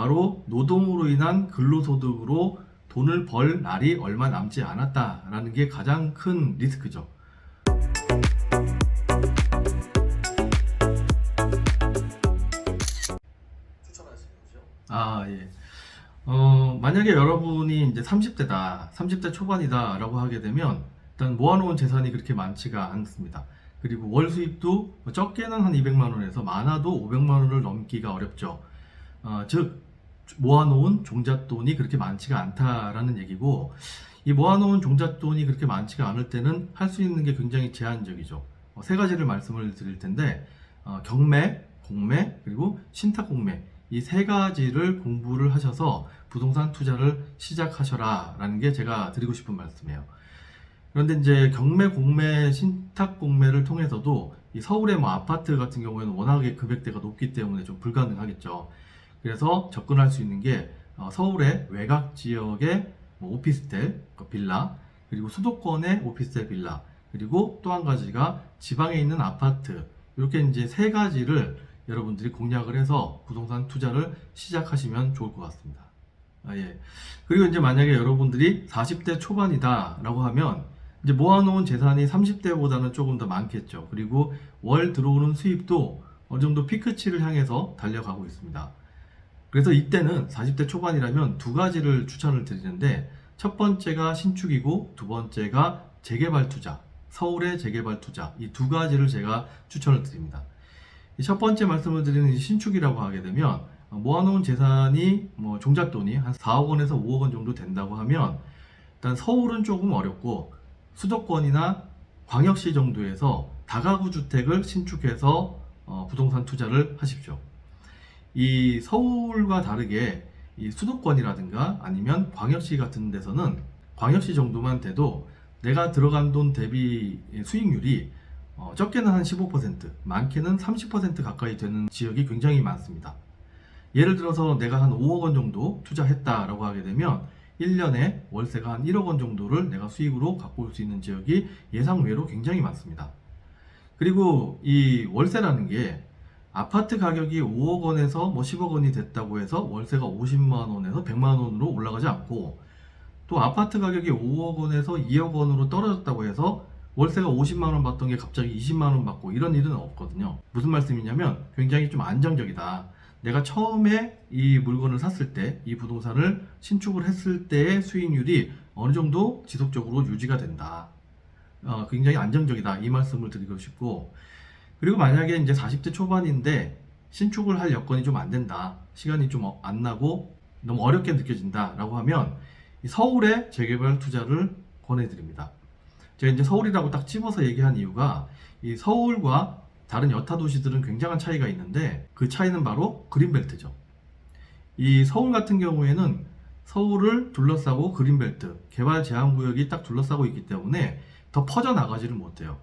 바로 노동으로 인한 근로소득으로 돈을 벌 날이 얼마 남지 않았다라는 게 가장 큰 리스크죠. 추천하시는 거죠? 예. 만약에 여러분이 이제 30대 초반이다라고 하게 되면 일단 모아놓은 재산이 그렇게 많지가 않습니다. 그리고 월 수입도 적게는 한 200만 원에서 많아도 500만 원을 넘기가 어렵죠. 즉 모아놓은 종잣돈이 그렇게 많지가 않다라는 얘기고, 이 모아놓은 종잣돈이 그렇게 많지가 않을 때는 할 수 있는 게 굉장히 제한적이죠. 세 가지를 말씀을 드릴 텐데, 경매, 공매, 그리고 신탁공매, 이 세 가지를 공부를 하셔서 부동산 투자를 시작하셔라 라는 게 제가 드리고 싶은 말씀이에요. 그런데 이제 경매, 공매, 신탁 공매를 통해서도 이 서울의 뭐 아파트 같은 경우에는 워낙에 금액대가 높기 때문에 좀 불가능하겠죠. 그래서 접근할 수 있는 게 서울의 외곽 지역의 뭐 오피스텔, 빌라, 그리고 수도권의 오피스텔 빌라, 그리고 또 한 가지가 지방에 있는 아파트, 이렇게 이제 세 가지를 여러분들이 공략을 해서 부동산 투자를 시작하시면 좋을 것 같습니다. 예. 그리고 이제 만약에 여러분들이 40대 초반이다 라고 하면 이제 모아놓은 재산이 30대보다는 조금 더 많겠죠. 그리고 월 들어오는 수입도 어느 정도 피크치를 향해서 달려가고 있습니다. 그래서 이때는 40대 초반이라면 두 가지를 추천을 드리는데, 첫 번째가 신축이고 두 번째가 재개발 투자, 서울의 재개발 투자, 이 두 가지를 제가 추천을 드립니다. 첫 번째 말씀을 드리는 신축이라고 하게 되면 모아놓은 재산이 뭐 종잣돈이 한 4억 원에서 5억 원 정도 된다고 하면 일단 서울은 조금 어렵고 수도권이나 광역시 정도에서 다가구 주택을 신축해서 부동산 투자를 하십시오. 이 서울과 다르게 이 수도권이라든가 아니면 광역시 같은 데서는 광역시 정도만 돼도 내가 들어간 돈 대비 수익률이 적게는 한 15%, 많게는 30% 가까이 되는 지역이 굉장히 많습니다. 예를 들어서 내가 한 5억 원 정도 투자했다라고 하게 되면 1년에 월세가 한 1억 원 정도를 내가 수익으로 갖고 올 수 있는 지역이 예상외로 굉장히 많습니다. 그리고 이 월세라는 게 아파트 가격이 5억 원에서 뭐 10억 원이 됐다고 해서 월세가 50만 원에서 100만 원으로 올라가지 않고, 또 아파트 가격이 5억 원에서 2억 원으로 떨어졌다고 해서 월세가 50만 원 받던 게 갑자기 20만 원 받고 이런 일은 없거든요. 무슨 말씀이냐면 굉장히 좀 안정적이다. 내가 처음에 이 물건을 샀을 때, 이 부동산을 신축을 했을 때의 수익률이 어느 정도 지속적으로 유지가 된다. 굉장히 안정적이다. 이 말씀을 드리고 싶고, 그리고 만약에 이제 40대 초반인데 신축을 할 여건이 좀 안 된다, 시간이 좀 안 나고 너무 어렵게 느껴진다 라고 하면 이 서울의 재개발 투자를 권해드립니다. 제가 이제 서울이라고 딱 집어서 얘기한 이유가 이 서울과 다른 여타 도시들은 굉장한 차이가 있는데, 그 차이는 바로 그린벨트죠. 이 서울 같은 경우에는 서울을 둘러싸고 그린벨트, 개발 제한 구역이 딱 둘러싸고 있기 때문에 더 퍼져나가지를 못해요.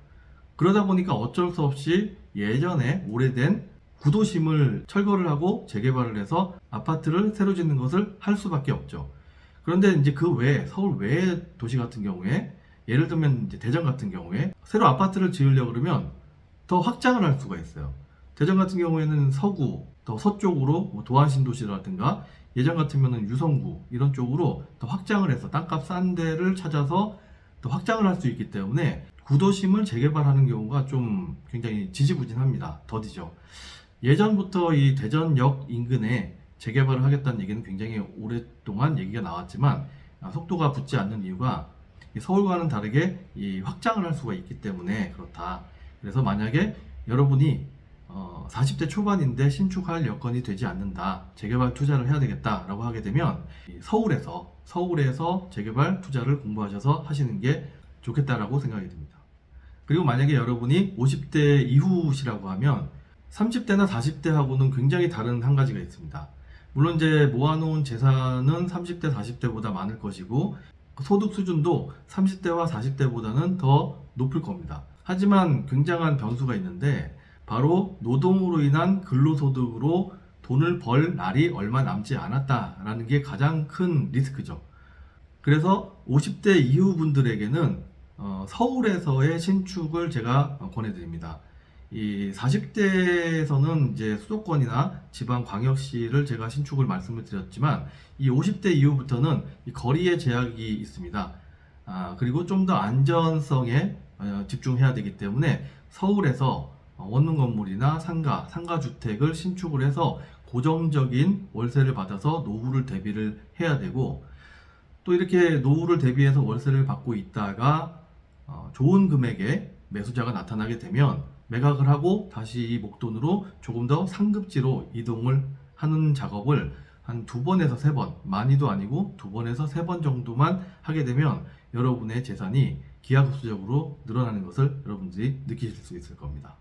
그러다 보니까 어쩔 수 없이 예전에 오래된 구도심을 철거를 하고 재개발을 해서 아파트를 새로 짓는 것을 할 수밖에 없죠. 그런데 이제 그 외에, 서울 외의 도시 같은 경우에, 예를 들면 이제 대전 같은 경우에 새로 아파트를 지으려고 그러면 더 확장을 할 수가 있어요. 대전 같은 경우에는 서구, 더 서쪽으로 뭐 도안신도시라든가 예전 같으면 유성구 이런 쪽으로 더 확장을 해서 땅값 싼 데를 찾아서 더 확장을 할 수 있기 때문에 구도심을 재개발하는 경우가 좀 굉장히 지지부진합니다. 더디죠. 예전부터 이 대전역 인근에 재개발을 하겠다는 얘기는 굉장히 오랫동안 얘기가 나왔지만 속도가 붙지 않는 이유가 서울과는 다르게 이 확장을 할 수가 있기 때문에 그렇다. 그래서 만약에 여러분이 40대 초반인데 신축할 여건이 되지 않는다, 재개발 투자를 해야 되겠다라고 하게 되면 서울에서 재개발 투자를 공부하셔서 하시는 게 좋겠다라고 생각이 듭니다. 그리고 만약에 여러분이 50대 이후시라고 하면 30대나 40대하고는 굉장히 다른 한 가지가 있습니다. 물론 이제 모아놓은 재산은 30대, 40대보다 많을 것이고 소득 수준도 30대와 40대보다는 더 높을 겁니다. 하지만 굉장한 변수가 있는데, 바로 노동으로 인한 근로소득으로 돈을 벌 날이 얼마 남지 않았다라는 게 가장 큰 리스크죠. 그래서 50대 이후 분들에게는 서울에서의 신축을 제가 권해드립니다. 이 40대에서는 이제 수도권이나 지방 광역시를 제가 신축을 말씀을 드렸지만 이 50대 이후부터는 이 거리의 제약이 있습니다. 그리고 좀 더 안전성에 집중해야 되기 때문에 서울에서 원룸 건물이나 상가 주택을 신축을 해서 고정적인 월세를 받아서 노후를 대비를 해야 되고, 또 이렇게 노후를 대비해서 월세를 받고 있다가 좋은 금액의 매수자가 나타나게 되면 매각을 하고 다시 이 목돈으로 조금 더 상급지로 이동을 하는 작업을 한 2번에서 3번, 많이도 아니고 2번에서 3번 정도만 하게 되면 여러분의 재산이 기하급수적으로 늘어나는 것을 여러분들이 느끼실 수 있을 겁니다.